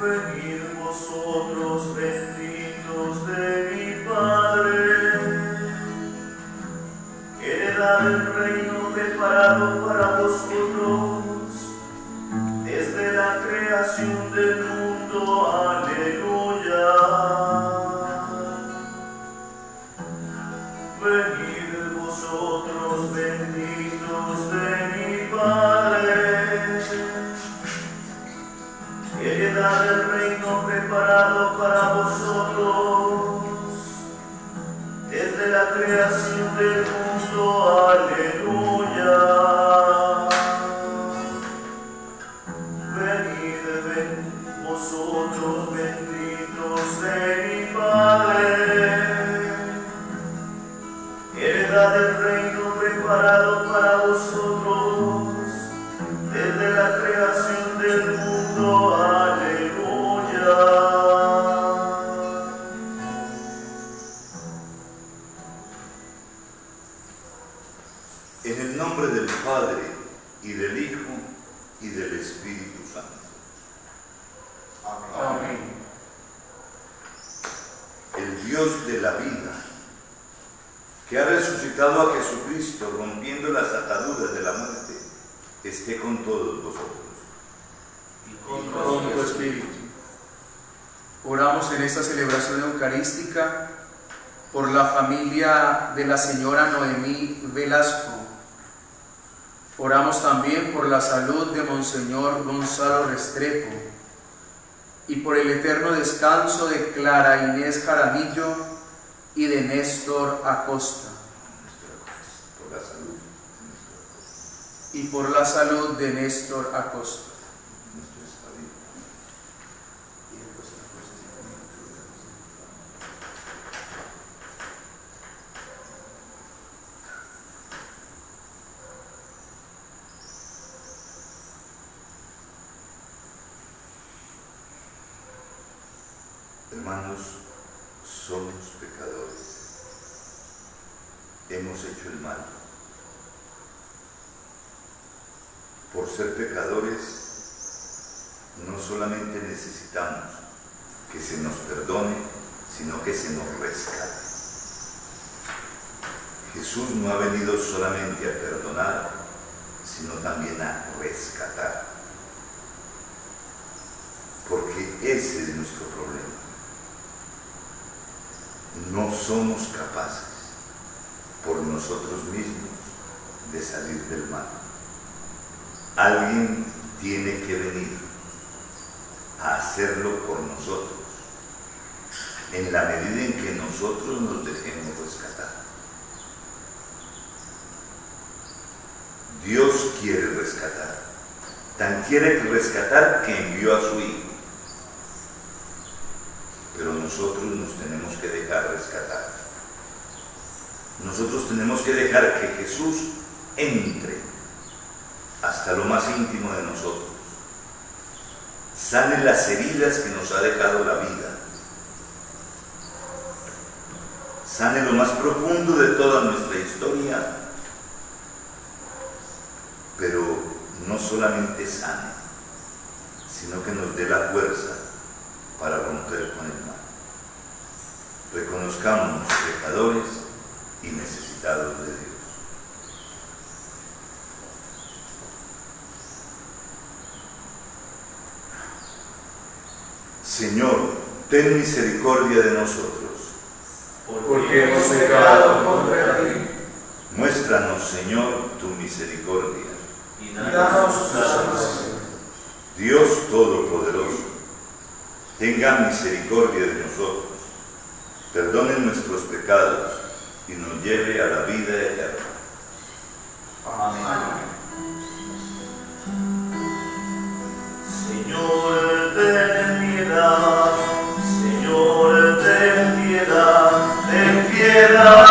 Venid vosotros benditos de mi Padre, heredad el reino preparado para vosotros desde la creación del mundo. Aleluya. Venid vosotros benditos de mi Padre, heredad del reino preparado para vosotros desde la creación del mundo. Aleluya. Venid vosotros benditos de mi Padre, heredad del reino preparado para vosotros desde la creación del mundo. Aleluya. En el nombre del Padre, y del Hijo, y del Espíritu Santo. Amén. El Dios de la vida, que ha resucitado a Jesucristo, rompiendo las ataduras de la muerte, esté con todos vosotros. Y con tu espíritu. Oramos en esta celebración eucarística por la familia de la señora Noemí Velasco. Oramos también por la salud de Monseñor Gonzalo Restrepo y por el eterno descanso de Clara Inés Jaramillo y de Néstor Acosta. Por la salud. Y por la salud de Néstor Acosta. Hermanos, somos pecadores. Hemos hecho el mal. Por ser pecadores, no solamente necesitamos que se nos perdone, sino que se nos rescate. Jesús no ha venido solamente a perdonar, sino también a rescatar. Porque ese es nuestro problema. No somos capaces por nosotros mismos de salir del mal. Alguien tiene que venir a hacerlo por nosotros, en la medida en que nosotros nos dejemos rescatar. Dios quiere rescatar, tan quiere rescatar que envió a su Hijo. Pero nosotros nos tenemos que dejar rescatar. Nosotros tenemos que dejar que Jesús entre hasta lo más íntimo de nosotros, sane las heridas que nos ha dejado la vida, sane lo más profundo de toda nuestra historia, pero no solamente sane, sino que nos dé la fuerza para romper con el mal. Reconozcámonos pecadores y necesitados de Dios. Señor, ten misericordia de nosotros, porque hemos pecado contra ti. Muéstranos, Señor, tu misericordia. Y danos la salvación. Dios Todopoderoso, tenga misericordia de nosotros, perdone nuestros pecados y nos lleve a la vida eterna. Amén. Señor, ten piedad. Señor, ten piedad. Ten piedad.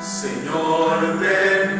Señor, ten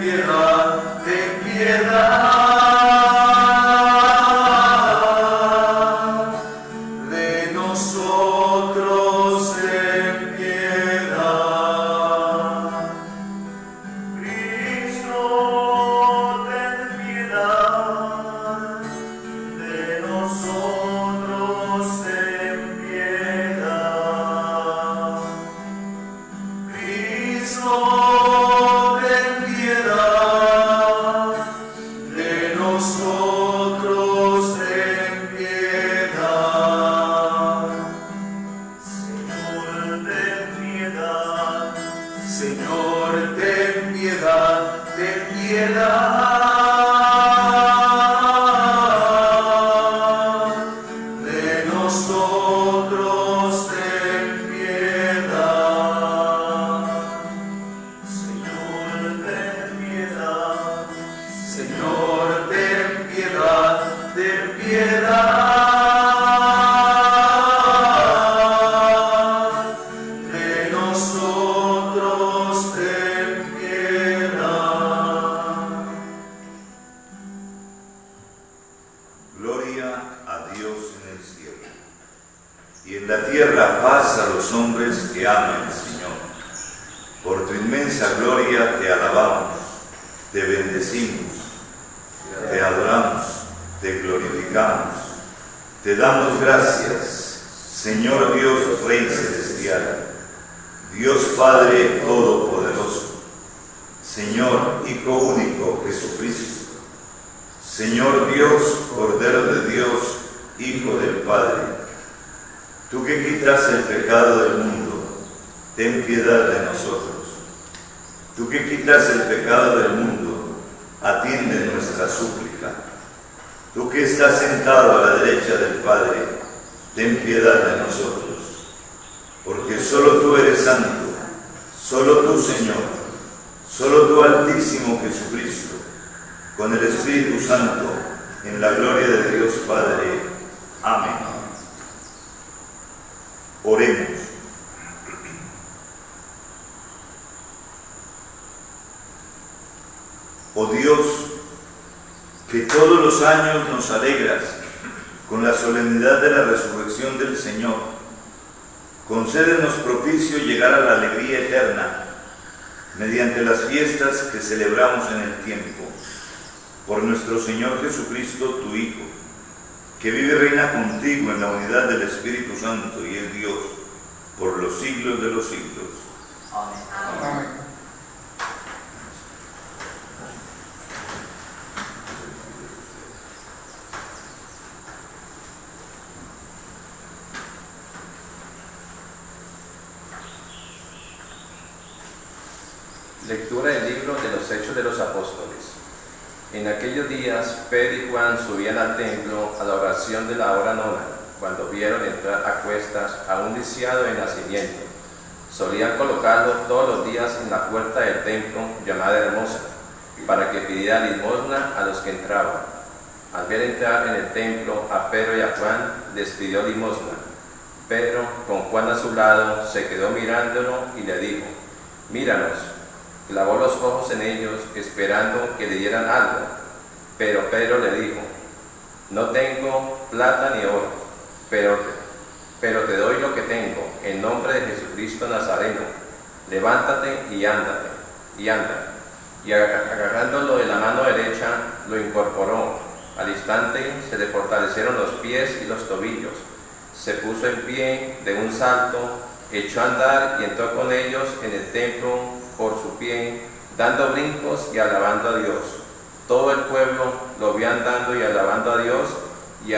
Oh Dios, que todos los años nos alegras con la solemnidad de la resurrección del Señor, concédenos propicio llegar a la alegría eterna mediante las fiestas que celebramos en el tiempo, por nuestro Señor Jesucristo, tu Hijo, que vive y reina contigo en la unidad del Espíritu Santo y es Dios por los siglos de los siglos. Amén. Amén. Lectura del libro de los Hechos de los Apóstoles. En aquellos días, Pedro y Juan subían al templo a la oración de la hora nona, cuando vieron entrar a cuestas a un lisiado de nacimiento. Solían colocarlo todos los días en la puerta del templo, llamada Hermosa, para que pidiera limosna a los que entraban. Al ver entrar en el templo a Pedro y a Juan, les pidió limosna. Pedro, con Juan a su lado, se quedó mirándolo y le dijo: «Míranos». Clavó los ojos en ellos, esperando que le dieran algo. Pero Pedro le dijo: «No tengo plata ni oro, pero te doy lo que tengo, en nombre de Jesucristo Nazareno. Levántate y anda. Y agarrándolo de la mano derecha, lo incorporó. Al instante se le fortalecieron los pies y los tobillos. Se puso en pie de un salto, echó a andar y entró con ellos en el templo por su pie, dando brincos y alabando a Dios. Todo el pueblo lo vio andando y alabando a Dios, y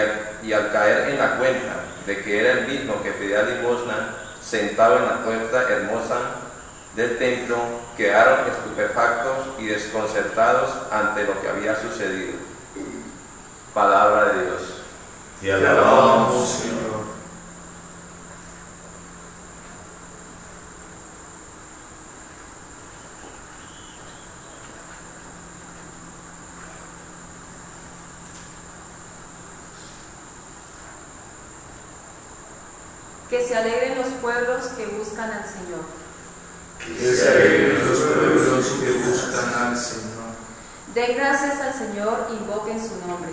al caer en la cuenta de que era el mismo que pedía limosna, sentado en la puerta hermosa del templo, quedaron estupefactos y desconcertados ante lo que había sucedido. Palabra de Dios. Te alabamos, Señor. Que se alegren los pueblos que buscan al Señor. Que se alegren los pueblos que buscan al Señor. Den gracias al Señor, invoquen su nombre.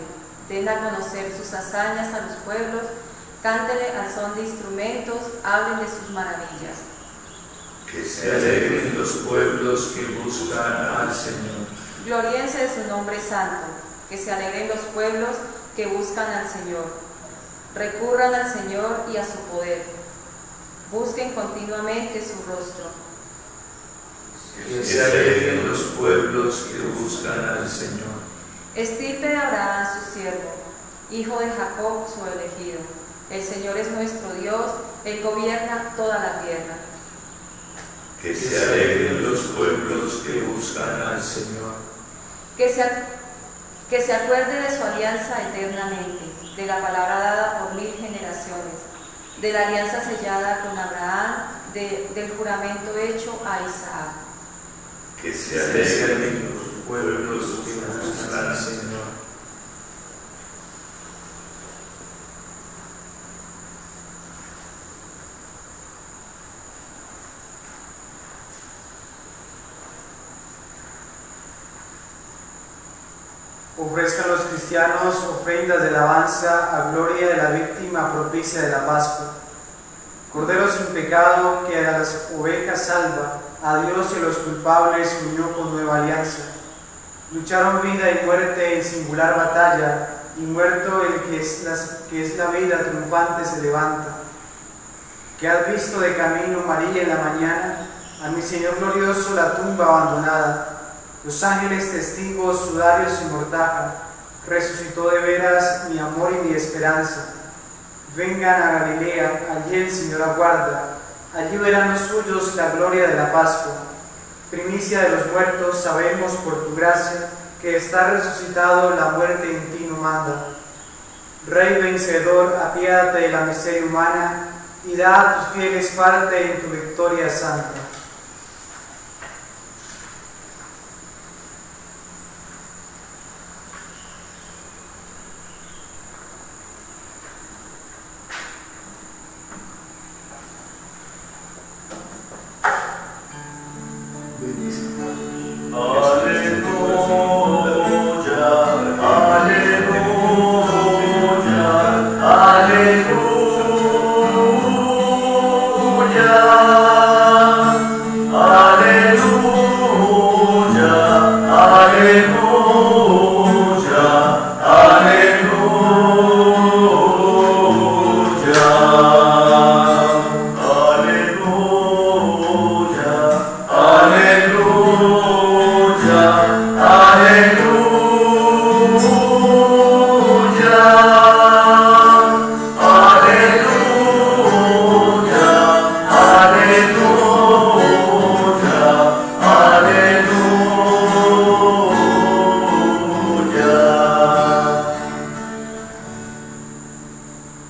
Den a conocer sus hazañas a los pueblos. Cántele al son de instrumentos, hablen de sus maravillas. Que se alegren los pueblos que buscan al Señor. Gloríense de su nombre santo. Que se alegren los pueblos que buscan al Señor. Recurran al Señor y a su poder. Busquen continuamente su rostro. Que se alegren los pueblos que buscan al Señor. Estirpe de Abraham su siervo, hijo de Jacob su elegido. El Señor es nuestro Dios, Él gobierna toda la tierra. Que se alegren los pueblos que buscan al Señor. que se acuerde de su alianza eternamente, de la palabra dada por 1000 generaciones, de la alianza sellada con Abraham, del juramento hecho a Isaac. Que se Se alegren alegren los pueblos que buscan al Señor. Ofrezcan los cristianos ofrendas de alabanza a gloria de la víctima propicia de la Pascua. Cordero sin pecado que a las ovejas salva, a Dios y a los culpables unió con nueva alianza. Lucharon vida y muerte en singular batalla, y muerto el que es la vida triunfante se levanta. Que has visto de camino, María, en la mañana, a mi Señor glorioso la tumba abandonada. Los ángeles testigos, sudarios y mortaja, resucitó de veras mi amor y mi esperanza. Vengan a Galilea, allí el Señor aguarda, allí verán los suyos la gloria de la Pascua. Primicia de los muertos, sabemos por tu gracia que está resucitado, la muerte en ti no manda. Rey vencedor, apiádate de la miseria humana y da a tus fieles parte en tu victoria santa.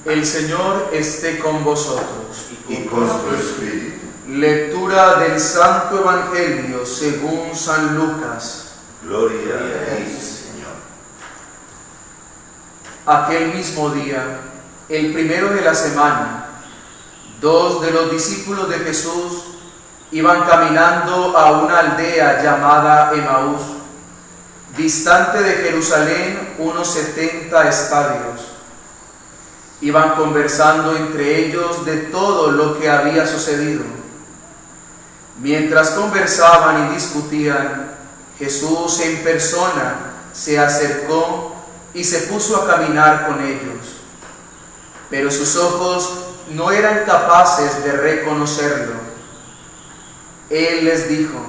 El Señor esté con vosotros. y con tu espíritu. Lectura del Santo Evangelio según San Lucas. Gloria a ti, Señor. Aquel mismo día, el primero de la semana, 2 de los discípulos de Jesús iban caminando a una aldea llamada Emaús, distante de Jerusalén unos 70 estadios. Iban conversando entre ellos de todo lo que había sucedido. Mientras conversaban y discutían, Jesús en persona se acercó y se puso a caminar con ellos. Pero sus ojos no eran capaces de reconocerlo. Él les dijo: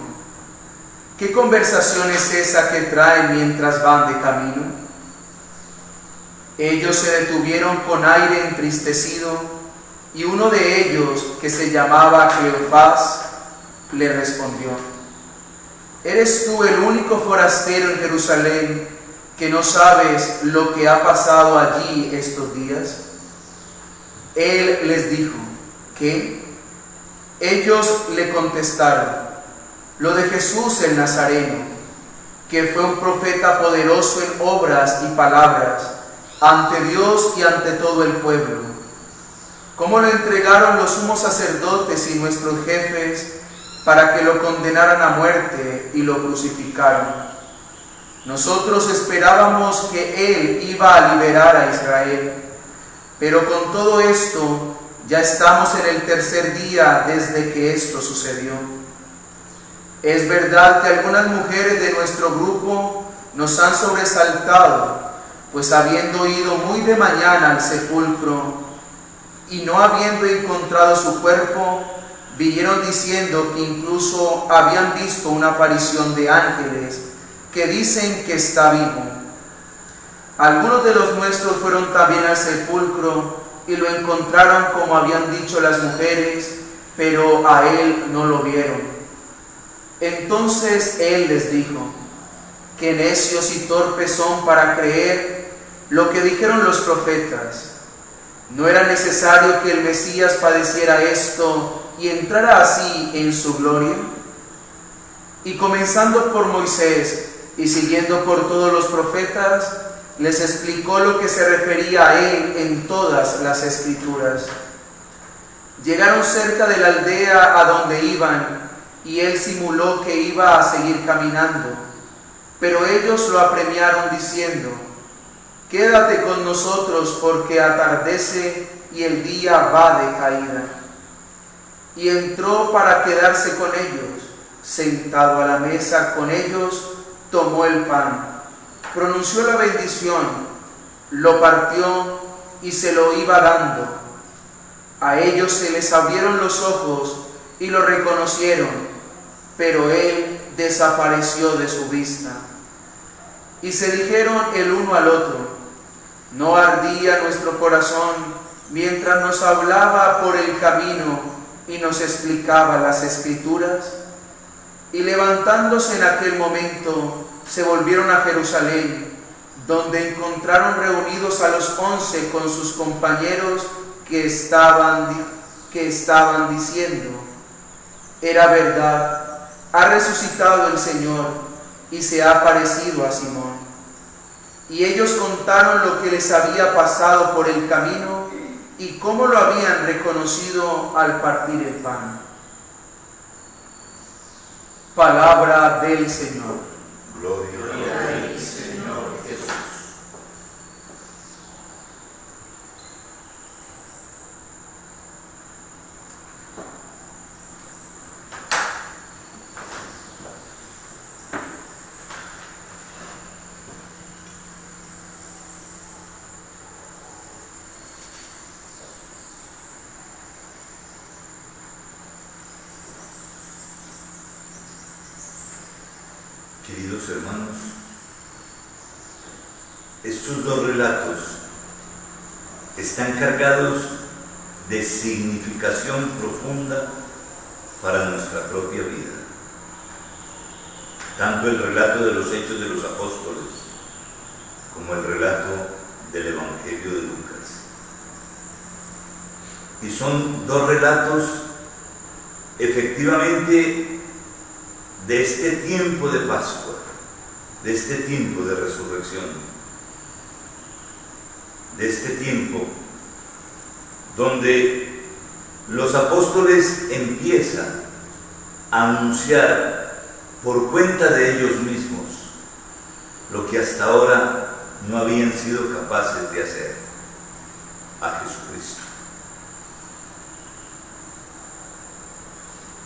¿qué conversación es esa que traen mientras van de camino? Ellos se detuvieron con aire entristecido, y uno de ellos, que se llamaba Cleofás, le respondió: ¿eres tú el único forastero en Jerusalén que no sabes lo que ha pasado allí estos días? Él les dijo: ¿qué? Ellos le contestaron: lo de Jesús el Nazareno, que fue un profeta poderoso en obras y palabras, ante Dios y ante todo el pueblo. Cómo lo entregaron los sumos sacerdotes y nuestros jefes para que lo condenaran a muerte y lo crucificaron. Nosotros esperábamos que Él iba a liberar a Israel, pero con todo esto ya estamos en el tercer día desde que esto sucedió. Es verdad que algunas mujeres de nuestro grupo nos han sobresaltado, pues habiendo ido muy de mañana al sepulcro y no habiendo encontrado su cuerpo, vinieron diciendo que incluso habían visto una aparición de ángeles que dicen que está vivo. Algunos de los nuestros fueron también al sepulcro y lo encontraron como habían dicho las mujeres, pero a él no lo vieron. Entonces él les dijo: qué necios y torpes son para creer lo que dijeron los profetas. ¿No era necesario que el Mesías padeciera esto y entrara así en su gloria? Y comenzando por Moisés y siguiendo por todos los profetas, les explicó lo que se refería a él en todas las Escrituras. Llegaron cerca de la aldea a donde iban, y él simuló que iba a seguir caminando, pero ellos lo apremiaron diciendo: «Quédate con nosotros, porque atardece y el día va de caída». Y entró para quedarse con ellos. Sentado a la mesa con ellos, tomó el pan, pronunció la bendición, lo partió y se lo iba dando. A ellos se les abrieron los ojos y lo reconocieron, pero él desapareció de su vista. Y se dijeron el uno al otro: ¿no ardía nuestro corazón mientras nos hablaba por el camino y nos explicaba las Escrituras? Y levantándose en aquel momento, se volvieron a Jerusalén, donde encontraron reunidos a los 11 con sus compañeros que estaban diciendo: «Era verdad, ha resucitado el Señor y se ha aparecido a Simón». Y ellos contaron lo que les había pasado por el camino y cómo lo habían reconocido al partir el pan. Palabra del Señor. Gloria Gloria a ti, Señor Jesús. Queridos hermanos, estos dos relatos están cargados de significación profunda para nuestra propia vida. Tanto el relato de los Hechos de los Apóstoles como el relato del Evangelio de Lucas. Y son dos relatos efectivamente de este tiempo de Pascua, de este tiempo de resurrección, de este tiempo donde los apóstoles empiezan a anunciar por cuenta de ellos mismos lo que hasta ahora no habían sido capaces de hacer: a Jesucristo.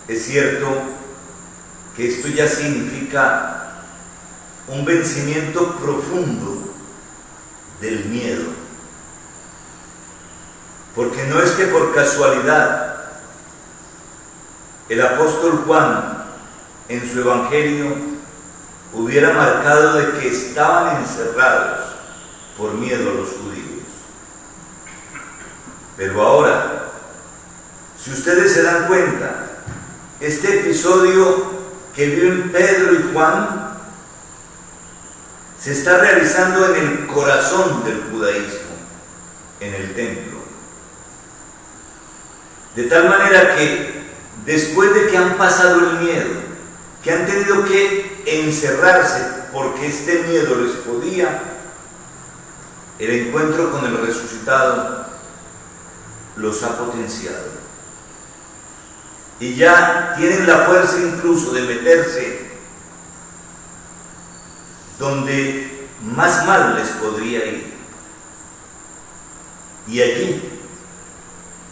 Es cierto que esto ya significa un vencimiento profundo del miedo, porque no es que por casualidad el apóstol Juan en su evangelio hubiera marcado de que estaban encerrados por miedo a los judíos. Pero ahora, si ustedes se dan cuenta, este episodio que viven Pedro y Juan se está realizando en el corazón del judaísmo, en el templo. De tal manera que después de que han pasado el miedo, que han tenido que encerrarse porque este miedo les podía, el encuentro con el resucitado los ha potenciado. Y ya tienen la fuerza incluso de meterse donde más mal les podría ir. Y allí,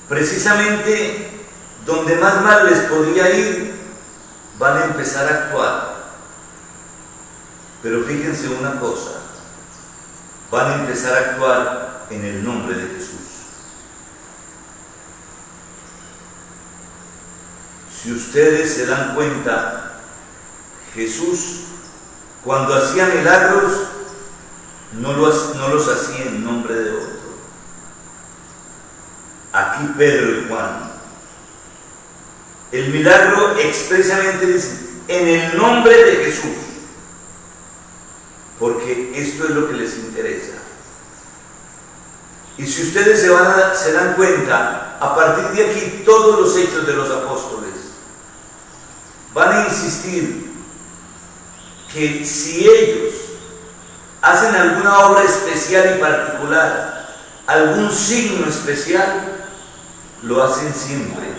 precisamente donde más mal les podría ir, van a empezar a actuar. Pero fíjense una cosa, van a empezar a actuar en el nombre de Jesús. Si ustedes se dan cuenta, Jesús, cuando hacía milagros, no los hacía en nombre de otro. Aquí Pedro y Juan, el milagro expresamente dice: en el nombre de Jesús. porque esto es lo que les interesa. Y si ustedes se dan cuenta, a partir de aquí todos los hechos de los apóstoles van a insistir que si ellos hacen alguna obra especial y particular, algún signo especial, lo hacen siempre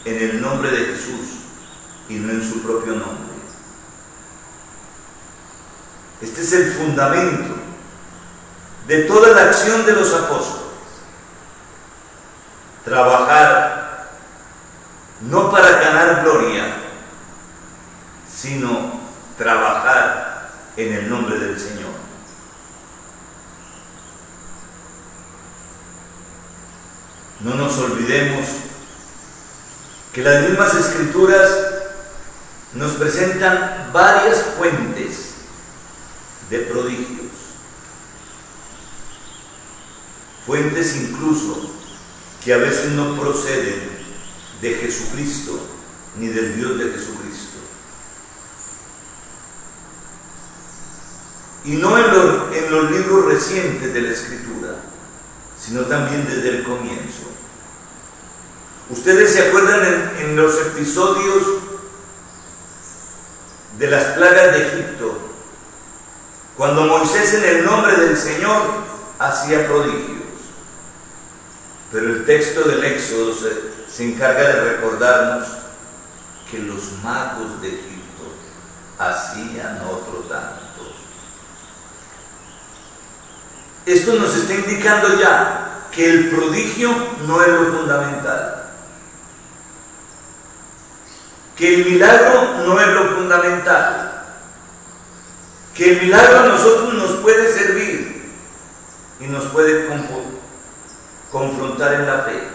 en el nombre de Jesús y no en su propio nombre. Este es el fundamento de toda la acción de los apóstoles. Trabajar no para ganar gloria, sino trabajar en el nombre del Señor. No nos olvidemos que las mismas Escrituras nos presentan varias fuentes de prodigios, fuentes incluso que a veces no proceden de Jesucristo ni del Dios de Jesucristo. Y no en los libros recientes de la Escritura, sino también desde el comienzo. Ustedes se acuerdan en los episodios de las plagas de Egipto, cuando Moisés en el nombre del Señor hacía prodigios. Pero el texto del Éxodo se encarga de recordarnos que los magos de Egipto hacían otro tanto. Esto nos está indicando ya que el prodigio no es lo fundamental, que el milagro no es lo fundamental, que el milagro a nosotros nos puede servir y nos puede confrontar en la fe,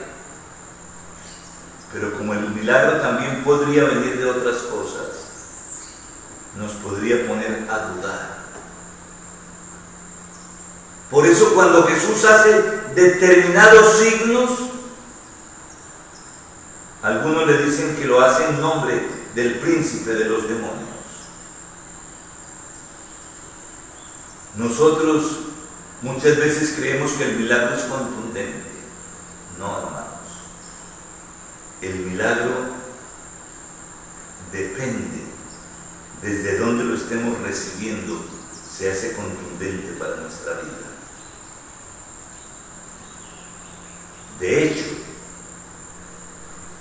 pero como el milagro también podría venir de otras cosas, nos podría poner a dudar. Por eso cuando Jesús hace determinados signos, algunos le dicen que lo hace en nombre del príncipe de los demonios. Nosotros muchas veces creemos que el milagro es contundente. No, hermanos. El milagro depende desde donde lo estemos recibiendo, se hace contundente para nuestra vida. De hecho,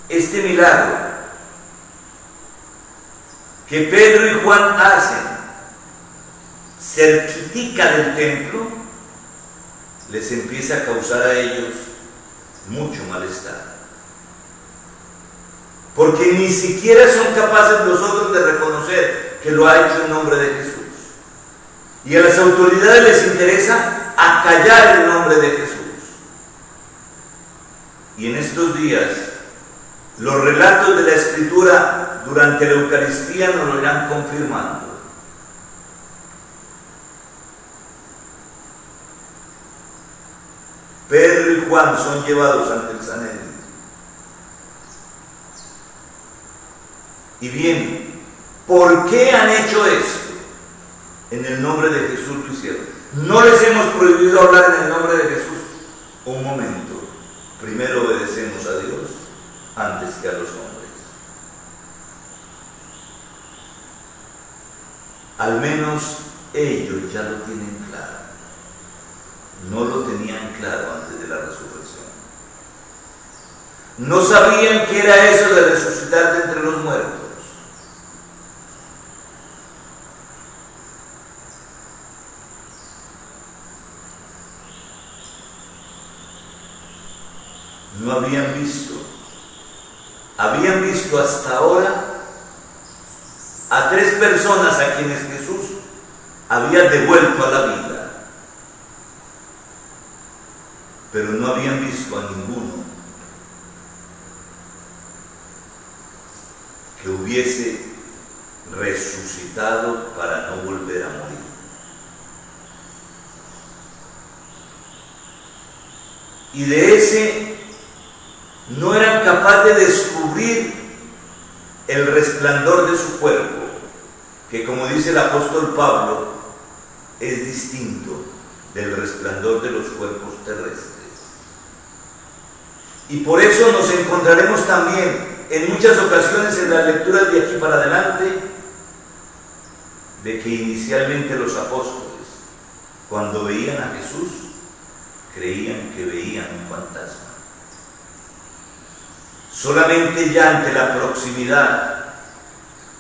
este milagro que Pedro y Juan hacen cerquitica del templo, les empieza a causar a ellos mucho malestar. Porque ni siquiera son capaces los otros de reconocer que lo ha hecho en nombre de Jesús. Y a las autoridades les interesa acallar el nombre de Jesús. Y en estos días, los relatos de la Escritura durante la Eucaristía nos lo irán confirmando. Pedro y Juan son llevados ante el Sanedrín. Y bien, ¿por qué han hecho esto? En el nombre de Jesús lo hicieron. No les hemos prohibido hablar en el nombre de Jesús. Un momento. Primero obedecemos a Dios antes que a los hombres. Al menos ellos ya lo tienen claro. No lo tenían claro antes de la resurrección. No sabían qué era eso de resucitar de entre los muertos. No habían visto hasta ahora a 3 personas a quienes Jesús había devuelto a la vida, pero no habían visto a ninguno que hubiese resucitado para no volver a morir. Y de ese no eran capaces de descubrir el resplandor de su cuerpo, que como dice el apóstol Pablo, es distinto del resplandor de los cuerpos terrestres. Y por eso nos encontraremos también en muchas ocasiones en las lecturas de aquí para adelante de que inicialmente los apóstoles, cuando veían a Jesús, creían que veían un fantasma. Solamente ya ante la proximidad,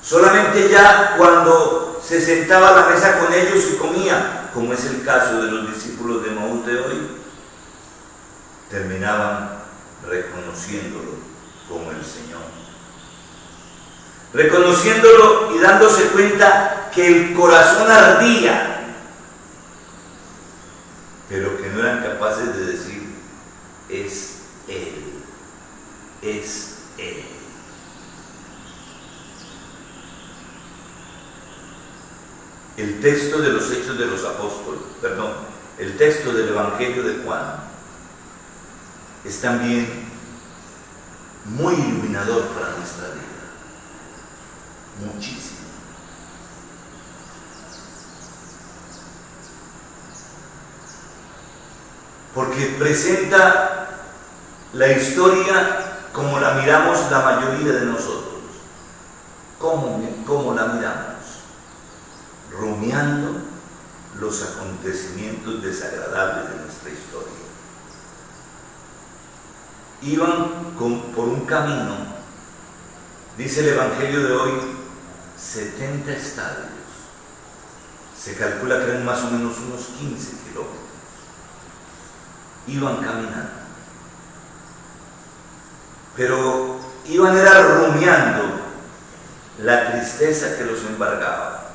solamente ya cuando se sentaba a la mesa con ellos y comía, como es el caso de los discípulos de Emaús de hoy, terminaban reconociéndolo como el Señor. Reconociéndolo y dándose cuenta que el corazón ardía, pero que no eran capaces de decir, es Él, es Él. El texto de los Hechos de los Apóstoles, el texto del Evangelio de Juan es también muy iluminador para nuestra vida, muchísimo. Porque presenta la historia como la miramos la mayoría de nosotros. ¿Cómo la miramos? Rumiando los acontecimientos desagradables de nuestra historia. Iban por un camino, dice el Evangelio de hoy, 70 estadios. Se calcula que eran más o menos unos 15 kilómetros. Iban caminando. Pero iban era rumiando la tristeza que los embargaba.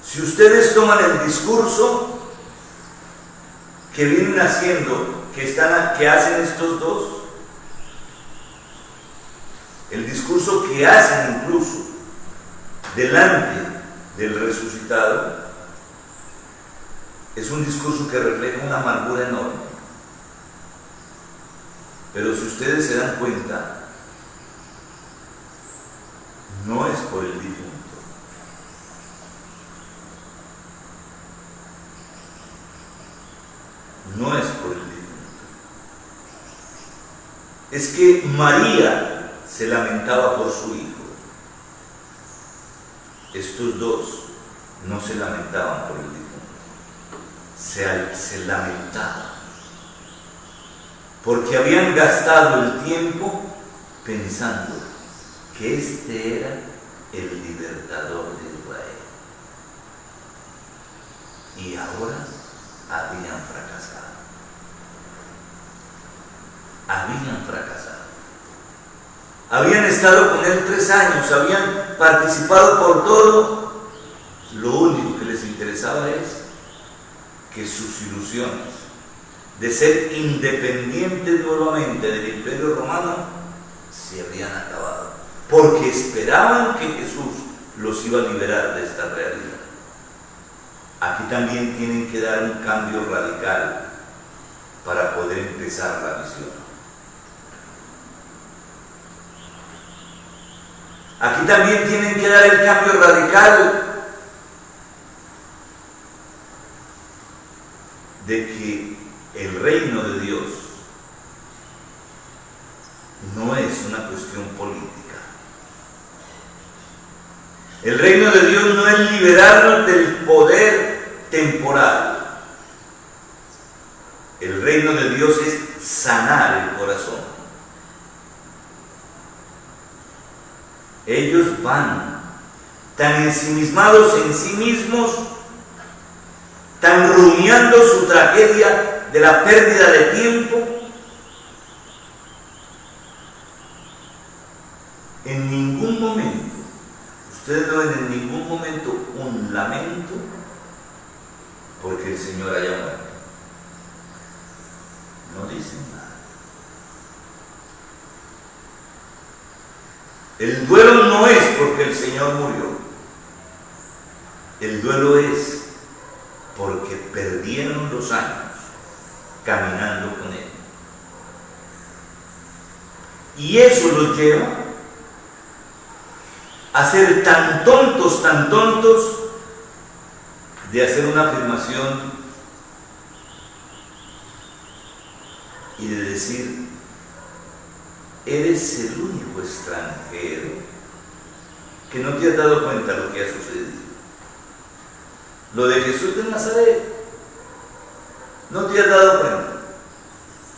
Si ustedes toman el discurso que vienen haciendo, que hacen estos dos, el discurso que hacen incluso delante del resucitado, es un discurso que refleja una amargura enorme. Pero si ustedes se dan cuenta, no es por el difunto. No es por el difunto. Es que María se lamentaba por su hijo. Estos dos no se lamentaban por el difunto. Se lamentaban porque habían gastado el tiempo pensando que este era el libertador de Israel. Y ahora habían fracasado. Habían fracasado. Habían estado con él 3 años, habían participado por todo. Lo único que les interesaba es que sus ilusiones de ser independientes nuevamente del Imperio Romano se habían acabado, porque esperaban que Jesús los iba a liberar de esta realidad. Aquí también tienen que dar un cambio radical para poder empezar la visión. Aquí también tienen que dar el cambio radical de que el reino de Dios no es una cuestión política. El reino de Dios no es liberarnos del poder temporal. El reino de Dios es sanar el corazón. Ellos van tan ensimismados en sí mismos, tan rumiando su tragedia de la pérdida de tiempo. En ningún momento, ustedes no ven en ningún momento un lamento porque el Señor haya muerto. No dicen nada. El duelo no es porque el Señor murió. El duelo es porque perdieron los años caminando con Él. Y eso los lleva a ser tan tontos de hacer una afirmación y de decir: eres el único extranjero que no te has dado cuenta de lo que ha sucedido. Lo de Jesús de Nazaret, no te has dado cuenta.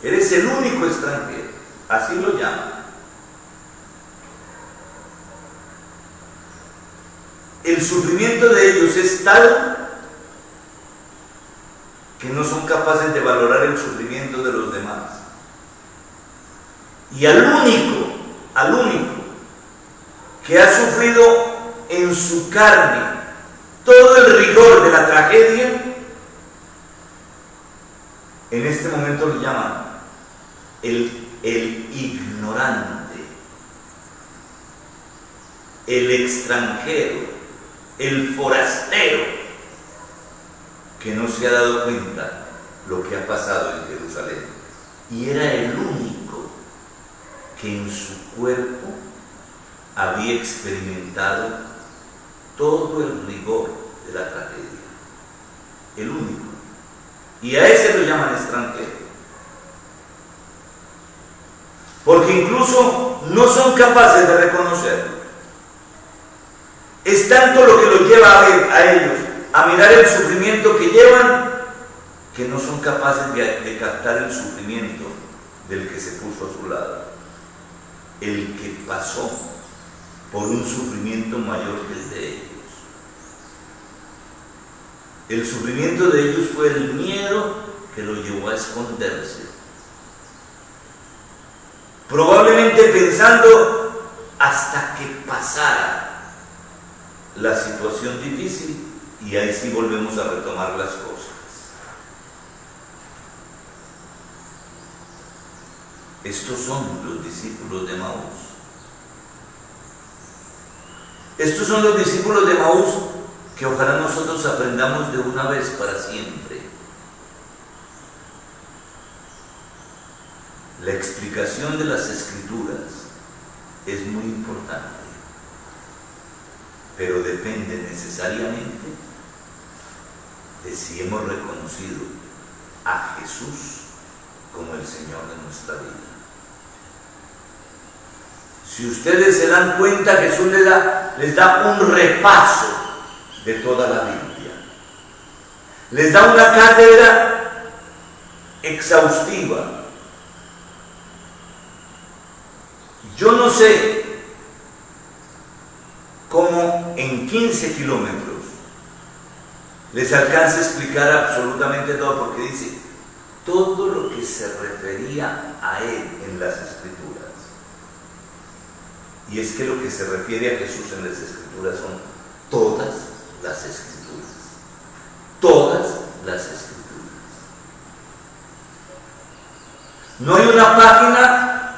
Eres el único extranjero, así lo llaman. El sufrimiento de ellos es tal que no son capaces de valorar el sufrimiento de los demás. Y al único que ha sufrido en su carne todo el rigor de la tragedia, en este momento lo llaman el ignorante, el extranjero, el forastero, que no se ha dado cuenta lo que ha pasado en Jerusalén. Y era el único que en su cuerpo había experimentado todo el rigor de la tragedia. El único. Y a ese lo llaman extranjero. Porque incluso no son capaces de reconocerlo. Es tanto lo que los lleva a ellos a mirar el sufrimiento que llevan, que no son capaces de captar el sufrimiento del que se puso a su lado, el que pasó por un sufrimiento mayor que el de ellos. El sufrimiento de ellos fue el miedo que lo llevó a esconderse, probablemente pensando hasta que pasara la situación difícil, y ahí sí volvemos a retomar las cosas. Estos son los discípulos de Maús. Estos son los discípulos de Maús que ojalá nosotros aprendamos de una vez para siempre. La explicación de las Escrituras es muy importante, pero depende necesariamente de si hemos reconocido a Jesús como el Señor de nuestra vida. Si ustedes se dan cuenta, Jesús les da un repaso de toda la Biblia. Les da una cátedra exhaustiva. Yo no sé cómo en 15 kilómetros les alcanza a explicar absolutamente todo, porque dice todo lo que se refería a Él en las Escrituras. Y es que lo que se refiere a Jesús en las Escrituras son todas las Escrituras. Todas las Escrituras. No hay una página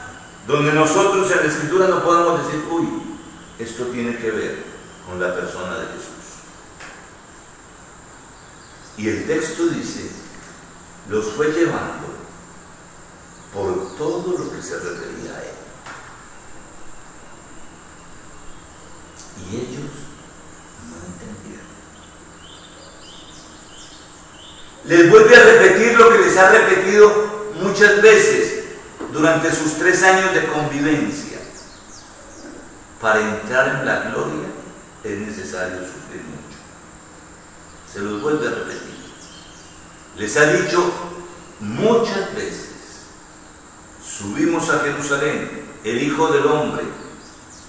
donde nosotros en la Escritura no podamos decir: uy, esto tiene que ver con la persona de Jesús. Y el texto dice: los fue llevando por todo lo que se refería a Él. Y ellos no entendieron. Les vuelve a repetir lo que les ha repetido muchas veces durante sus 3 años de convivencia. Para entrar en la gloria es necesario sufrir mucho. Se los vuelve a repetir. Les ha dicho muchas veces: subimos a Jerusalén, el Hijo del Hombre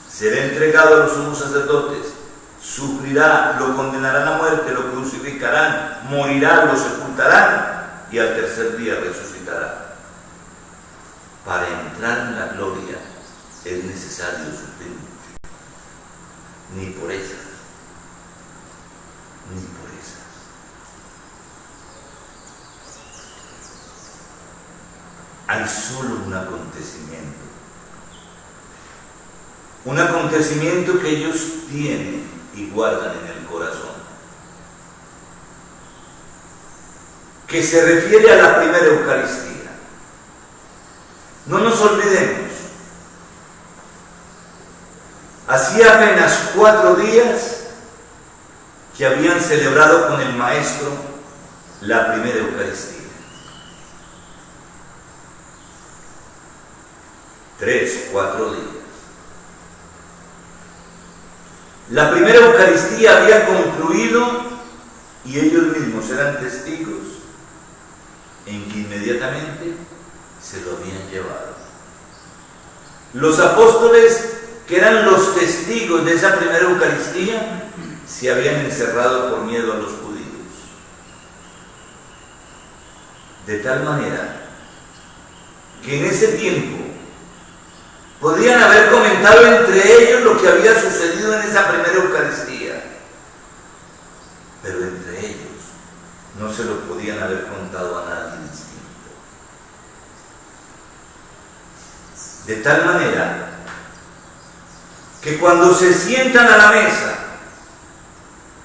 será entregado a los sumos sacerdotes, sufrirá, lo condenarán a muerte, lo crucificarán, morirá, lo sepultarán y al tercer día resucitará. Para entrar en la gloria es necesario sufrir mucho. Ni por esas, ni por esas. Hay solo un acontecimiento que ellos tienen y guardan en el corazón, que se refiere a la primera Eucaristía. No nos olvidemos Hacía apenas 4 días que habían celebrado con el Maestro la primera Eucaristía. 3, 4 días. La primera Eucaristía había concluido y ellos mismos eran testigos en que inmediatamente se lo habían llevado. Los apóstoles, que eran los testigos de esa primera Eucaristía, se habían encerrado por miedo a los judíos. De tal manera que en ese tiempo podían haber comentado entre ellos lo que había sucedido en esa primera Eucaristía, pero entre ellos no se lo podían haber contado a nadie distinto. De tal manera que cuando se sientan a la mesa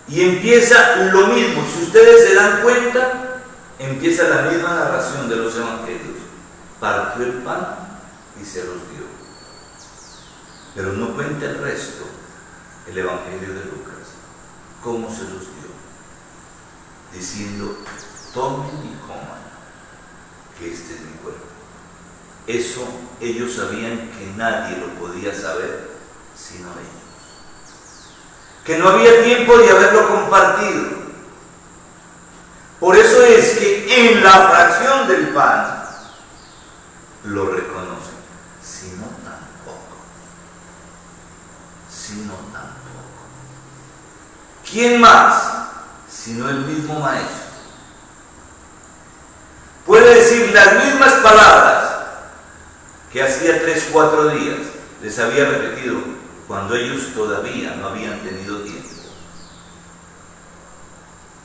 y empieza lo mismo, si ustedes se dan cuenta, empieza la misma narración de los evangelios. Partió el pan y se los dio. Pero no cuenta el resto, el evangelio de Lucas, cómo se los dio, diciendo: tomen y coman, que este es mi cuerpo. Eso ellos sabían que nadie lo podía saber sino ellos, que no había tiempo de haberlo compartido. Por eso es que en la fracción del pan lo reconocen, sino tampoco. ¿Quién más sino el mismo Maestro? Puede decir las mismas palabras que hacía 3, 4 días les había repetido cuando ellos todavía no habían tenido tiempo.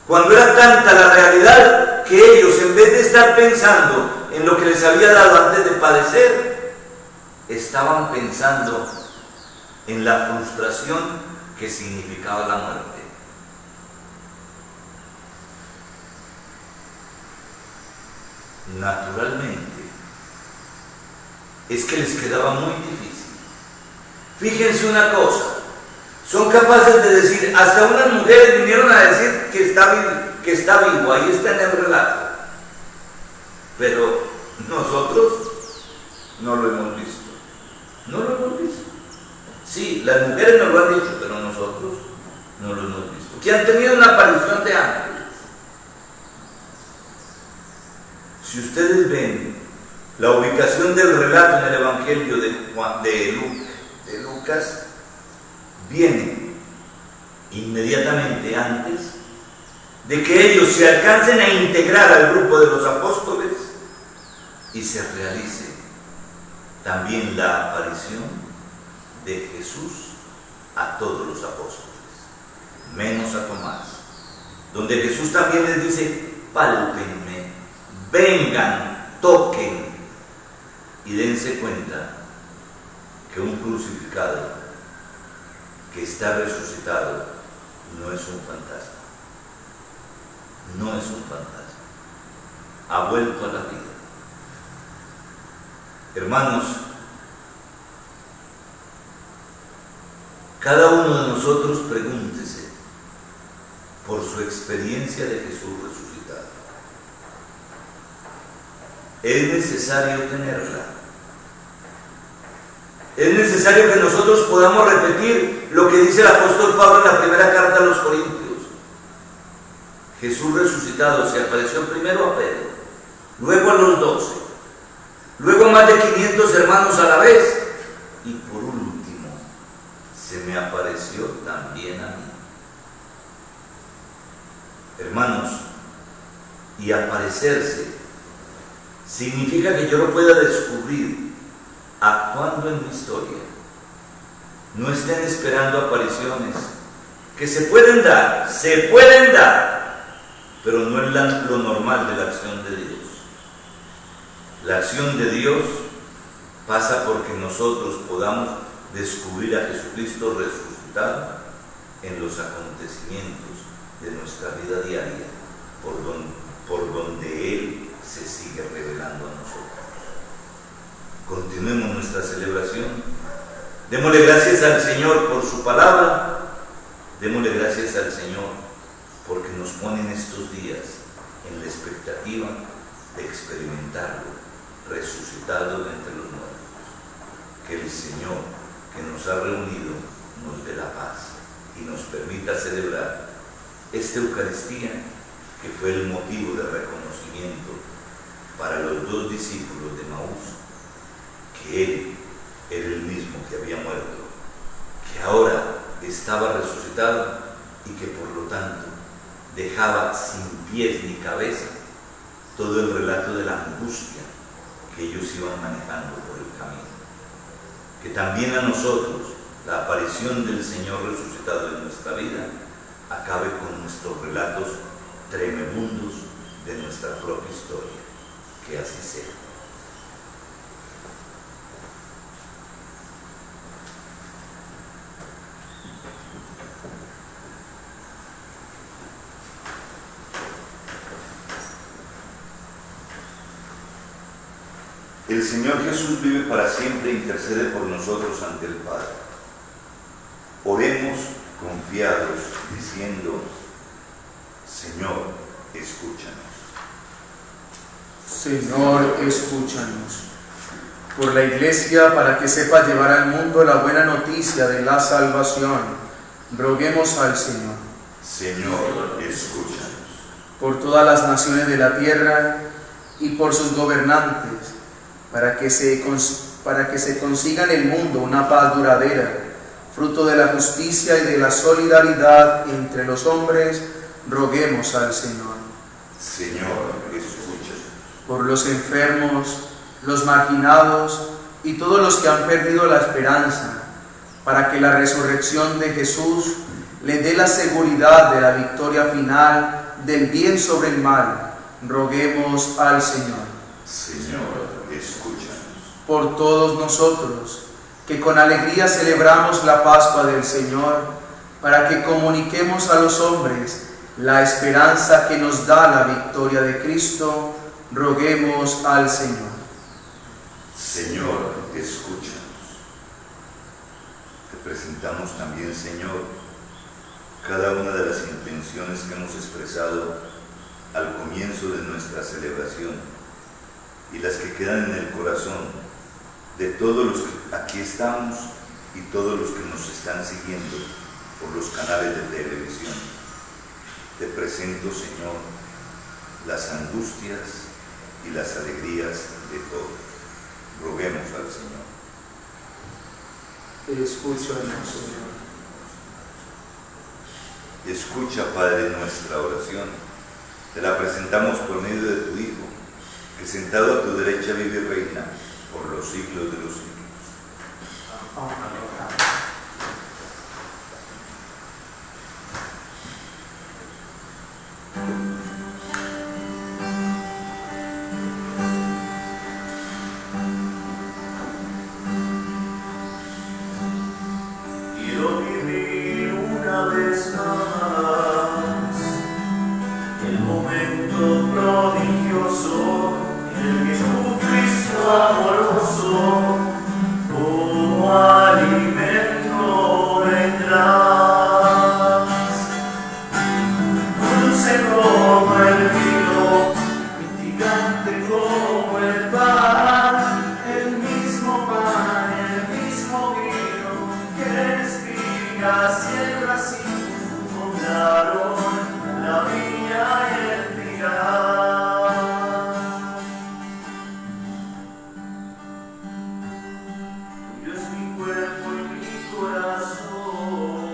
Cuando era tanta la realidad que ellos, en vez de estar pensando en lo que les había dado antes de padecer, estaban pensando en la frustración que significaba la muerte. Naturalmente, es que les quedaba muy difícil. Fíjense una cosa, son capaces de decir, hasta unas mujeres vinieron a decir que está vivo, ahí está en el relato, pero nosotros no lo hemos visto. No lo hemos visto. Sí, las mujeres nos lo han dicho, pero nosotros no lo hemos visto. Que han tenido una aparición de ángeles. Si ustedes ven la ubicación del relato en el Evangelio de Lucas, viene inmediatamente antes de que ellos se alcancen a integrar al grupo de los apóstoles y se realice también la aparición de Jesús a todos los apóstoles, menos a Tomás, donde Jesús también les dice: pálpenme, vengan, toquen y dense cuenta que un crucificado que está resucitado no es un fantasma. No es un fantasma. Ha vuelto a la vida. Hermanos, cada uno de nosotros pregúntese por su experiencia de Jesús resucitado. Es necesario tenerla. Es necesario que nosotros podamos repetir lo que dice el apóstol Pablo en la primera carta a los Corintios. Jesús resucitado se apareció primero a Pedro, luego a los 12, luego a más de 500 hermanos a la vez, y por último se me apareció también a mí. Hermanos, y aparecerse significa que yo lo pueda descubrir actuando en mi historia. No estén esperando apariciones que se pueden dar, pero no es lo normal de la acción de Dios. La acción de Dios pasa porque nosotros podamos descubrir a Jesucristo resucitado en los acontecimientos de nuestra vida diaria, por donde Él se sigue revelando a nosotros. Continuemos nuestra celebración Démosle gracias al Señor por su palabra. Démosle gracias al Señor porque nos pone en estos días en la expectativa de experimentarlo resucitado de entre los muertos. Que el Señor que nos ha reunido nos dé la paz y nos permita celebrar esta Eucaristía que fue el motivo de reconocimiento para los dos discípulos de Maús, que Él era el mismo que había muerto, que ahora estaba resucitado y que por lo tanto dejaba sin pies ni cabeza todo el relato de la angustia que ellos iban manejando por el camino. Que también a nosotros la aparición del Señor resucitado en nuestra vida acabe con nuestros relatos tremendos de nuestra propia historia. Que así sea. El Señor Jesús vive para siempre e intercede por nosotros ante el Padre. Oremos confiados, diciendo: Señor, escúchanos. Señor, escúchanos. Por la Iglesia, para que sepa llevar al mundo la buena noticia de la salvación, roguemos al Señor. Señor, escúchanos. Por todas las naciones de la tierra y por sus gobernantes, para que se consiga en el mundo una paz duradera, fruto de la justicia y de la solidaridad entre los hombres, roguemos al Señor. Señor, escúchanos. Por los enfermos, los marginados y todos los que han perdido la esperanza, para que la resurrección de Jesús le dé la seguridad de la victoria final del bien sobre el mal, roguemos al Señor. Señor, escúchanos. Por todos nosotros, que con alegría celebramos la Pascua del Señor, para que comuniquemos a los hombres la esperanza que nos da la victoria de Cristo, roguemos al Señor. Señor, escúchanos. Te presentamos también, Señor, cada una de las intenciones que hemos expresado al comienzo de nuestra celebración y las que quedan en el corazón de todos los que aquí estamos y todos los que nos están siguiendo por los canales de televisión. Te presento, Señor, las angustias y las alegrías de todos. Roguemos al Señor. Escúchanos, Señor. Escucha, Padre, nuestra oración. Te la presentamos por medio de tu Hijo, que sentado a tu derecha vive y reina por los siglos de los siglos. Quiero vivir una vez más el momento prodigioso en el que tu Cristo amoroso como alimento vendrás, dulce como el vino, mitigante como el pan, el mismo vino que espigas y el racimo fundaron la viña y el trigal. Tuyo es mi cuerpo y mi corazón,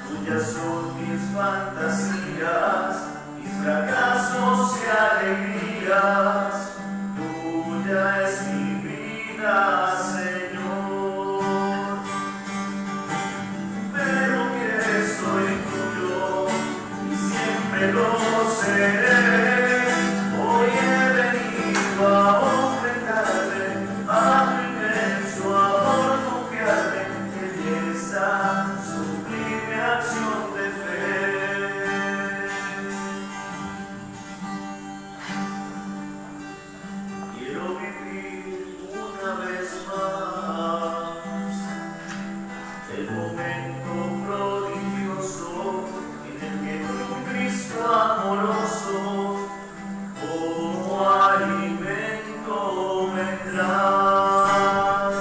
tuyas son mis fantasías, mis fracasos y alegrías, tuya es mi vida, Señor. Pero que soy tuyo y siempre lo seré. Hoy he venido a ofrendarle a tu inmenso amor, confiarle en esta sublime acción de fe. Quiero vivir una vez más gesto amoroso, como alimento vendrás.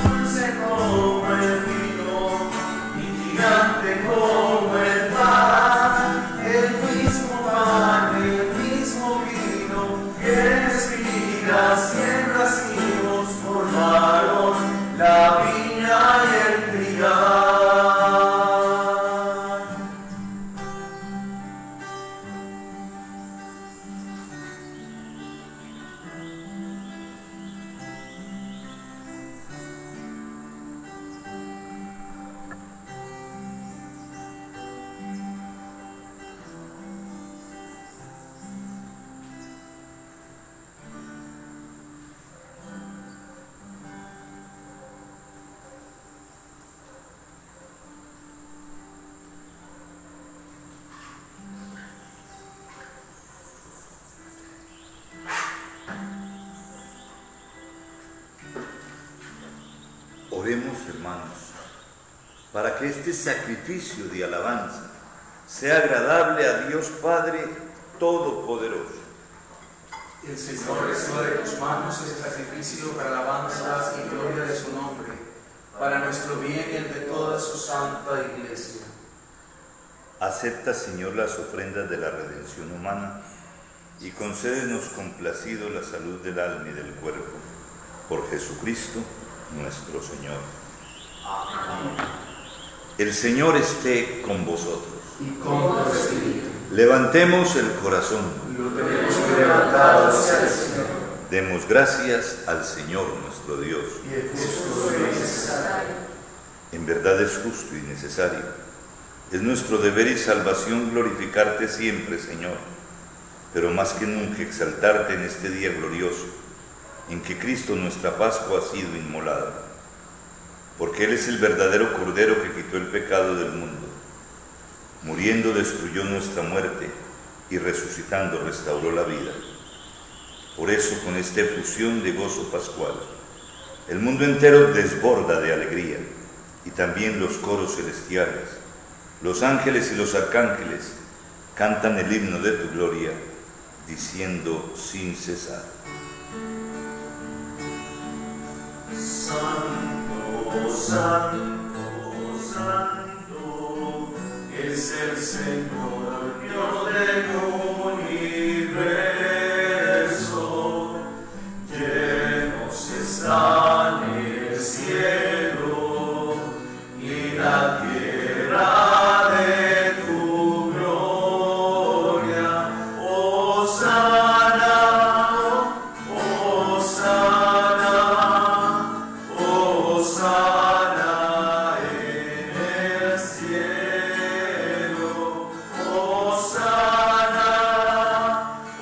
Dulce como el vino, mitigante como el pan, el mismo pan, el mismo vino, que en espigas y en racimos formaron la viña y el trigal. Oremos, hermanos, para que este sacrificio de alabanza sea agradable a Dios Padre Todopoderoso. El Señor reciba de tus manos el sacrificio para alabanza y gloria de su nombre, para nuestro bien y el de toda su santa Iglesia. Acepta, Señor, las ofrendas de la redención humana y concédenos complacido la salud del alma y del cuerpo. Por Jesucristo nuestro Señor. Amén. El Señor esté con vosotros. Y con tu espíritu. Levantemos el corazón. Lo tenemos levantado hacia el Señor. Demos gracias al Señor nuestro Dios. Y es justo y necesario. En verdad es justo y necesario. Es nuestro deber y salvación glorificarte siempre, Señor, pero más que nunca exaltarte en este día glorioso, en que Cristo nuestra Pascua ha sido inmolada, porque Él es el verdadero Cordero que quitó el pecado del mundo. Muriendo destruyó nuestra muerte y resucitando restauró la vida. Por eso, con esta efusión de gozo pascual, el mundo entero desborda de alegría, y también los coros celestiales, los ángeles y los arcángeles cantan el himno de tu gloria, diciendo sin cesar: Santo, santo, santo, es el Señor, Dios del universo. Llenos están el cielo y la tierra de tu gloria. Hosana, Hosana, Hosana en el cielo. Hosana,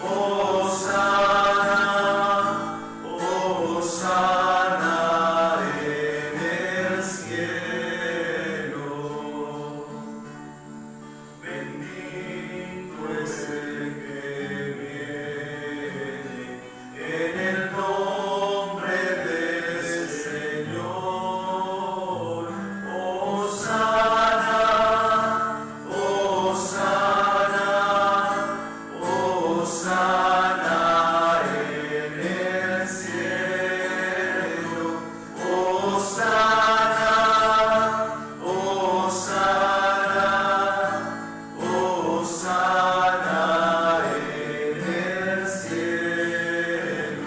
Hosana, Hosana en el cielo. Bendito es el que viene en el nombre del Señor. Hosana, Hosana, Hosana en el cielo. Hosana, Hosana, Hosana en el cielo.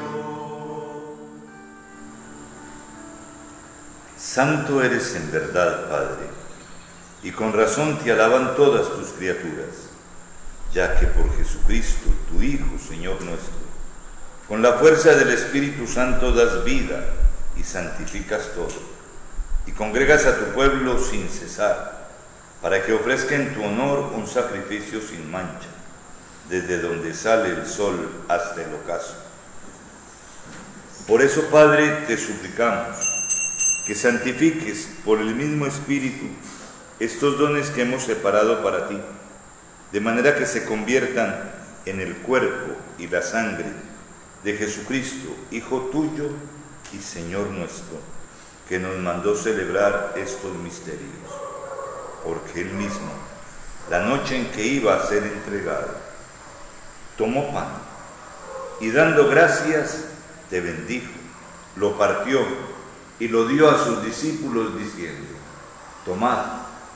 Santo eres en verdad, Padre, y con razón te alaban todas tus criaturas, ya que por Jesucristo, tu Hijo, Señor nuestro, con la fuerza del Espíritu Santo das vida y santificas todo, y congregas a tu pueblo sin cesar, para que ofrezca en tu honor un sacrificio sin mancha, desde donde sale el sol hasta el ocaso. Por eso, Padre, te suplicamos que santifiques por el mismo Espíritu estos dones que hemos separado para ti, de manera que se conviertan en el cuerpo y la sangre de Jesucristo, Hijo tuyo y Señor nuestro, que nos mandó celebrar estos misterios, porque Él mismo, la noche en que iba a ser entregado. Tomó pan y dando gracias, te bendijo, lo partió y lo dio a sus discípulos diciendo: tomad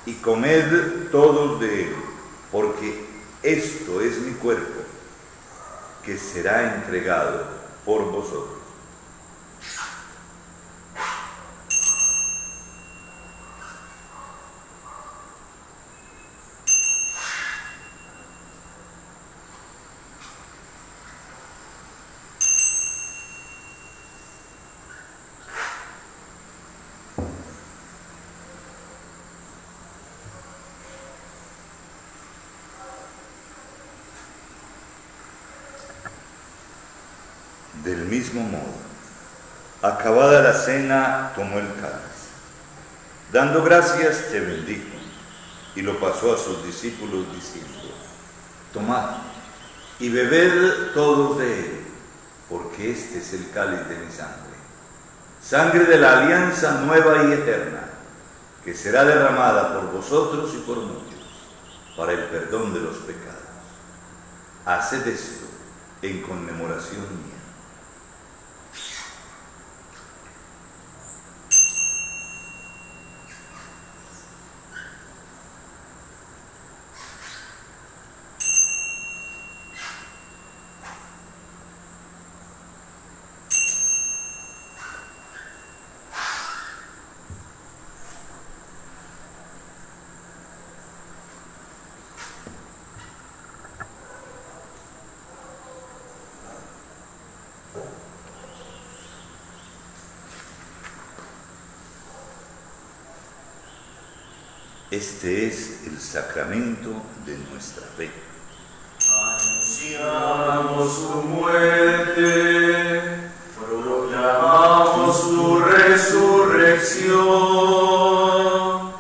y comed todos de él, porque esto es mi cuerpo, que será entregado por vosotros. Del mismo modo, acabada la cena, tomó el cáliz. Dando gracias, te bendijo, y lo pasó a sus discípulos diciendo: tomad y bebed todos de él, porque este es el cáliz de mi sangre, sangre de la alianza nueva y eterna, que será derramada por vosotros y por muchos, para el perdón de los pecados. Haced esto en conmemoración mía. Este es el sacramento de nuestra fe. Anunciamos tu muerte, proclamamos tu resurrección.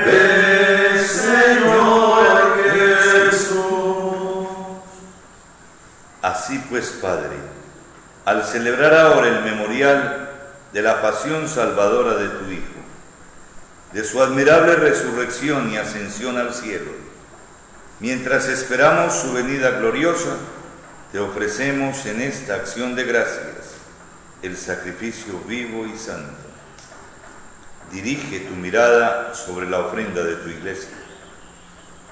Ven, Señor Jesús. Así pues, Padre, al celebrar ahora el memorial de la pasión salvadora de tu Hijo, de su admirable resurrección y ascensión al cielo, mientras esperamos su venida gloriosa, te ofrecemos en esta acción de gracias el sacrificio vivo y santo. Dirige tu mirada sobre la ofrenda de tu iglesia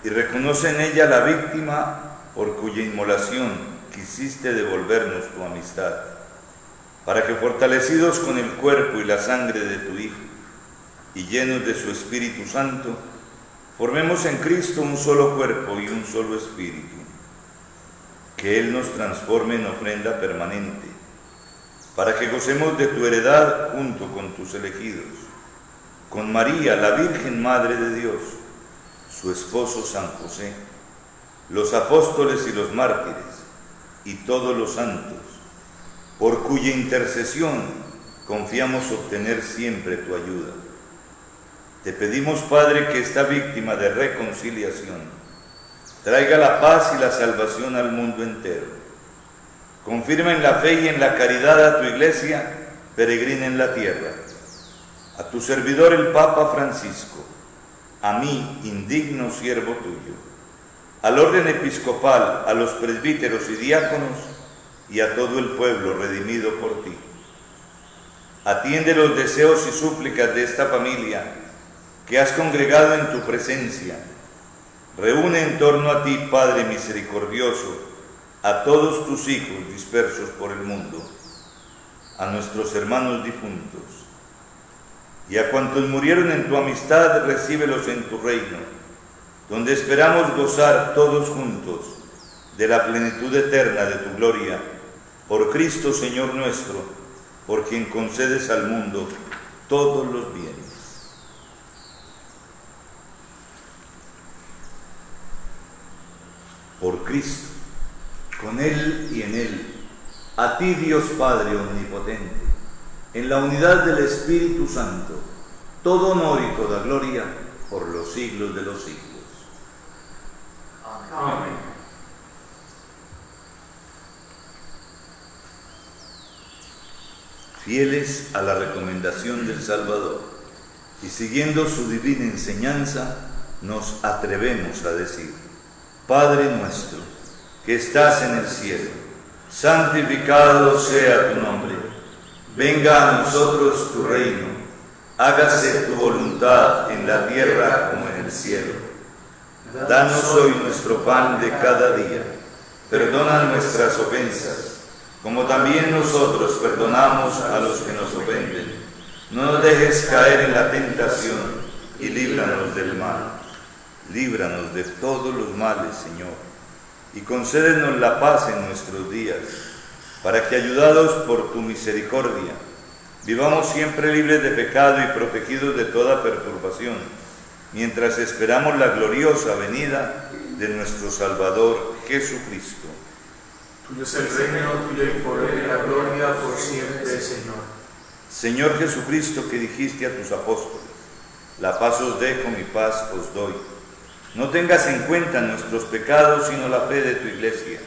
y reconoce en ella la víctima por cuya inmolación quisiste devolvernos tu amistad, para que fortalecidos con el cuerpo y la sangre de tu Hijo y llenos de su Espíritu Santo, formemos en Cristo un solo cuerpo y un solo espíritu. Que Él nos transforme en ofrenda permanente, para que gocemos de tu heredad junto con tus elegidos, con María, la Virgen Madre de Dios, su esposo San José, los apóstoles y los mártires, y todos los santos, por cuya intercesión confiamos obtener siempre tu ayuda. Te pedimos, Padre, que esta víctima de reconciliación traiga la paz y la salvación al mundo entero. Confirma en la fe y en la caridad a tu iglesia peregrina en la tierra, a tu servidor el Papa Francisco, a mí, indigno siervo tuyo, al orden episcopal, a los presbíteros y diáconos y a todo el pueblo redimido por ti. Atiende los deseos y súplicas de esta familia que has congregado en tu presencia. Reúne en torno a ti, Padre misericordioso, a todos tus hijos dispersos por el mundo, a nuestros hermanos difuntos, y a cuantos murieron en tu amistad, recíbelos en tu reino, donde esperamos gozar todos juntos de la plenitud eterna de tu gloria, por Cristo Señor nuestro, por quien concedes al mundo todos los bienes. Por Cristo, con Él y en Él, a ti Dios Padre omnipotente, en la unidad del Espíritu Santo, todo honor y toda gloria por los siglos de los siglos. Amén. Fieles a la recomendación del Salvador y siguiendo su divina enseñanza, nos atrevemos a decir: Padre nuestro, que estás en el cielo, santificado sea tu nombre. Venga a nosotros tu reino. Hágase tu voluntad en la tierra como en el cielo. Danos hoy nuestro pan de cada día. Perdona nuestras ofensas, como también nosotros perdonamos a los que nos ofenden. No nos dejes caer en la tentación y líbranos del mal. Líbranos de todos los males, Señor, y concédenos la paz en nuestros días, para que, ayudados por tu misericordia, vivamos siempre libres de pecado y protegidos de toda perturbación, mientras esperamos la gloriosa venida de nuestro Salvador Jesucristo. Tuyo es el reino, tuyo el poder y la gloria por siempre, Señor. Señor Jesucristo, que dijiste a tus apóstoles: la paz os dejo, mi paz os doy. No tengas en cuenta nuestros pecados, sino la fe de tu Iglesia,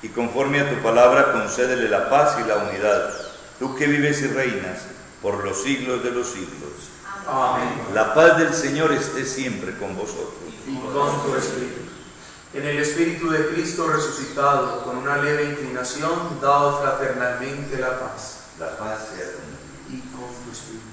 y conforme a tu palabra concédele la paz y la unidad, tú que vives y reinas por los siglos de los siglos. Amén. La paz del Señor esté siempre con vosotros. Y con tu espíritu. En el Espíritu de Cristo resucitado, con una leve inclinación, daos fraternalmente la paz. La paz sea con Y con tu espíritu.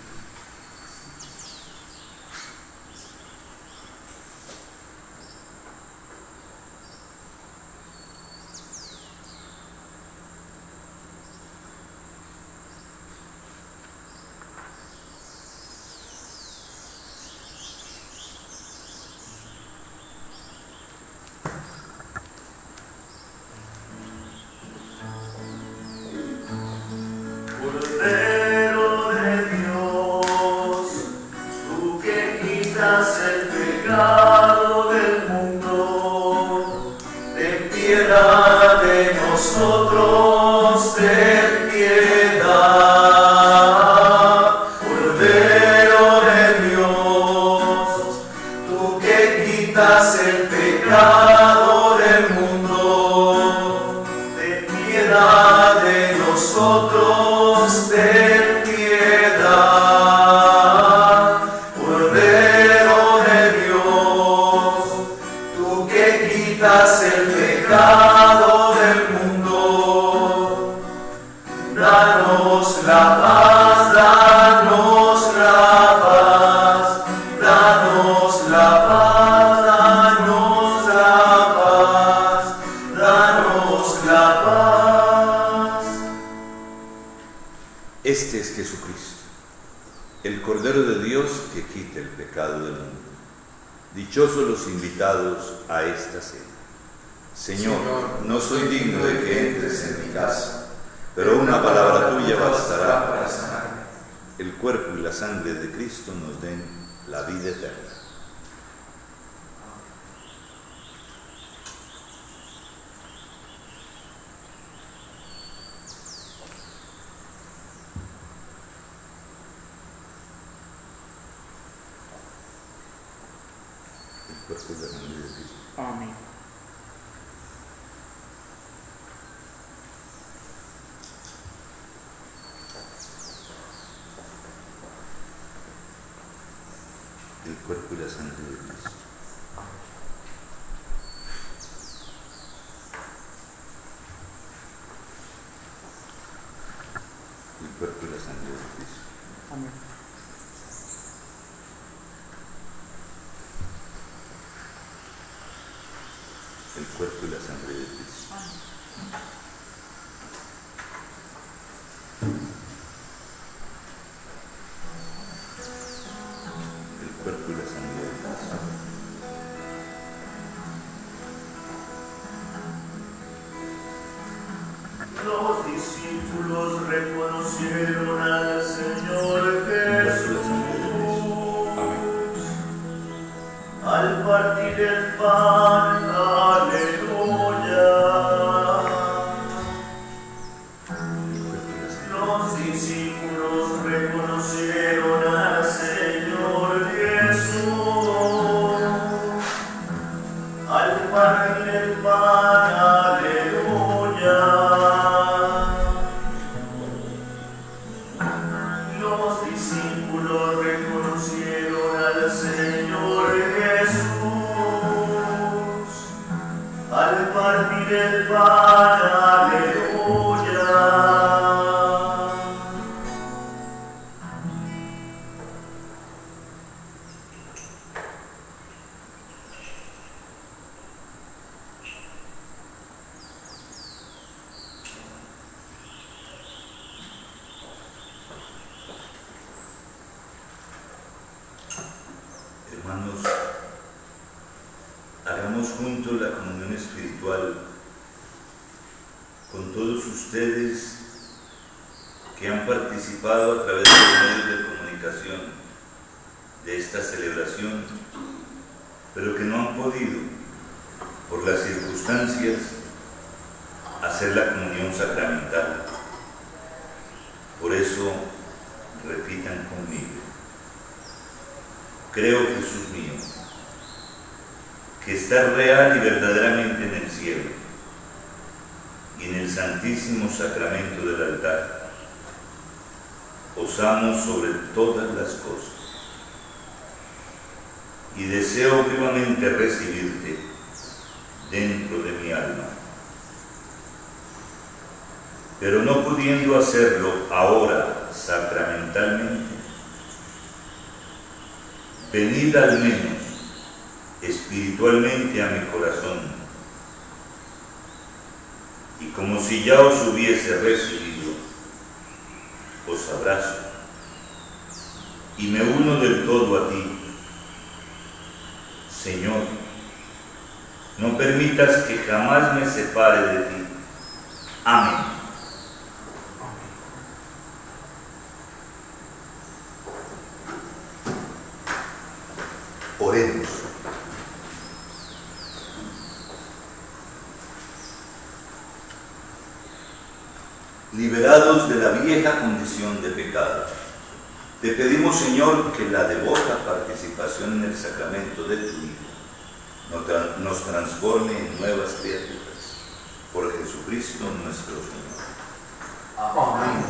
Cordero de Dios, tú que quitas el pecado del mundo, ten piedad de nosotros, ten piedad. Cordero de Dios, tú que quitas el pecado del mundo, ten piedad de nosotros, ten piedad. Cordero de Dios, tú que quitas el pecado del mundo, danos la paz, danos la paz, danos la paz, danos la paz, danos la paz. Este es Jesucristo, el Cordero de Dios que quita el pecado del mundo. Dichosos los invitados a esta cena. Señor, no soy digno de que entres en mi casa, pero una palabra tuya bastará para sanarme. El cuerpo y la sangre de Cristo nos den la vida eterna. El cuerpo y la sangre de Cristo. Amén. El cuerpo y la sangre de Cristo. El cuerpo y la sangre de Cristo. Amén. El cuerpo y la sangre de Cristo. El cuerpo y la sangre de Cristo. Los discípulos reconocieron al Señor Jesús al partir el pan, aleluya. Los discípulos reconocieron al Señor Jesús al partir el pan, aleluya. Los discípulos reconocieron al Señor Jesús el pan, aleluya. Hermanos, hagamos juntos la comunión espiritual con todos ustedes que han participado a través de los medios de comunicación de esta celebración, pero que no han podido, por las circunstancias, hacer la comunión sacramental. Por eso, repitan conmigo. Creo, Jesús mío, que estás real y verdaderamente en el cielo y en el santísimo sacramento del altar. Os amo sobre todas las cosas y deseo vivamente recibirte dentro de mi alma. Pero no pudiendo hacerlo ahora sacramentalmente, venid al menos espiritualmente a mi corazón, y como si ya os hubiese recibido, os abrazo y me uno del todo a ti. Señor, no permitas que jamás me separe de ti. Amén. Oremos. Liberados de la vieja condición de pecado, te pedimos, Señor, que la devota participación en el sacramento de tu Hijo nos transforme en nuevas criaturas. Por Jesucristo nuestro Señor. Amén.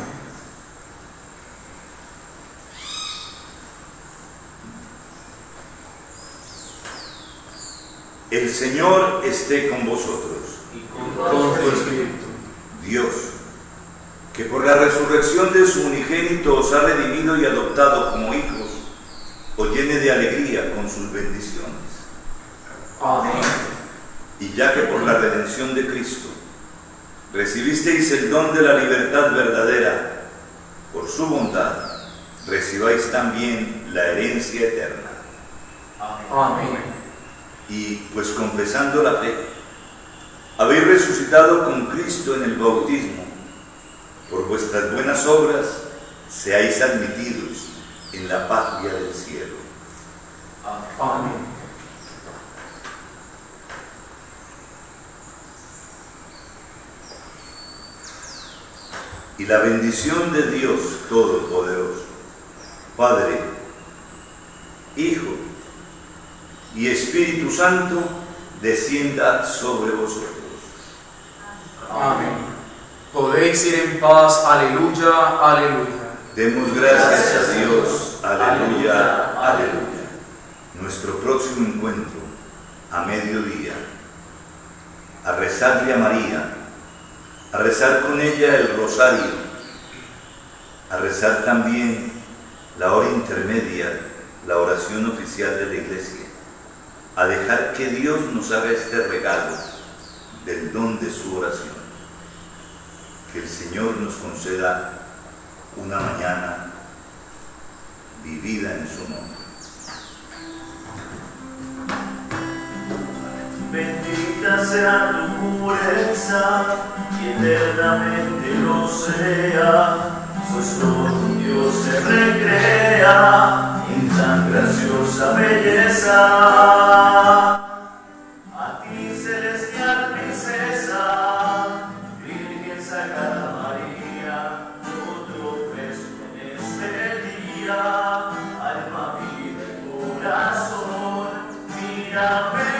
El Señor esté con vosotros. Y con tu espíritu. Dios, que por la resurrección de su unigénito os ha redimido y adoptado como hijos, os llene de alegría con sus bendiciones. Amén. Y ya que por la redención de Cristo recibisteis el don de la libertad verdadera, por su bondad recibáis también la herencia eterna. Amén. Y pues confesando la fe, habéis resucitado con Cristo en el bautismo. Por vuestras buenas obras seáis admitidos en la patria del cielo. Amén. Y la bendición de Dios Todopoderoso, Padre, Hijo y Espíritu Santo, descienda sobre vosotros. Amén. Podéis ir en paz. Aleluya, aleluya. Demos gracias a Dios. Aleluya, aleluya. Nuestro próximo encuentro, a mediodía, a rezarle a María, a rezar con ella el rosario, a rezar también la hora intermedia, la oración oficial de la Iglesia, a dejar que Dios nos haga este regalo del don de su oración. Que el Señor nos conceda una mañana vivida en su nombre. Bendita sea tu pureza y eternamente lo sea, pues todo Dios se recrea en tan graciosa belleza. A ti, celestial princesa, Virgen Sagrada María, yo te ofrezco en este día alma, vida y corazón. Mírame.